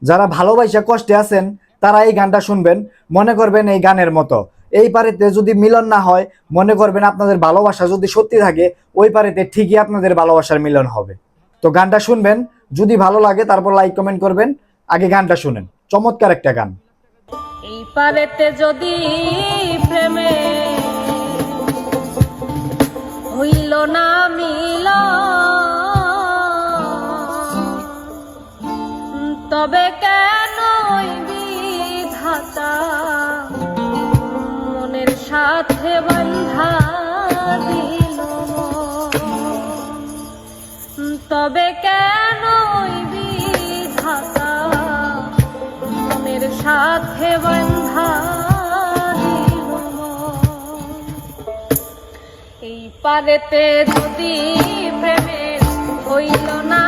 যারা ভালোবাসা কষ্টে আছেন তারা এই গানটা শুনবেন, মনে করবেন এই গানের মতো। এই পারেতে যদি মিলন না হয়, মনে করবেন আপনাদের ভালোবাসা যদি সত্যি থাকে, ওই পারেতে ঠিকই আপনাদের ভালোবাসার মিলন হবে। তো গানটা শুনবেন, যদি ভালো লাগে তারপর লাইক কমেন্ট করবেন। আগে গানটা শুনেন, চমৎকার একটা গান। এই পারেতে যদি প্রেমে হইল না মিলন, তবে কেন বিধাতা মনের সাথে বাঁধা দিল মন? তবে কেন বিধাতা মনের সাথে বাঁধা দিল মন? এই পারেতে যদি প্রেমের হইল না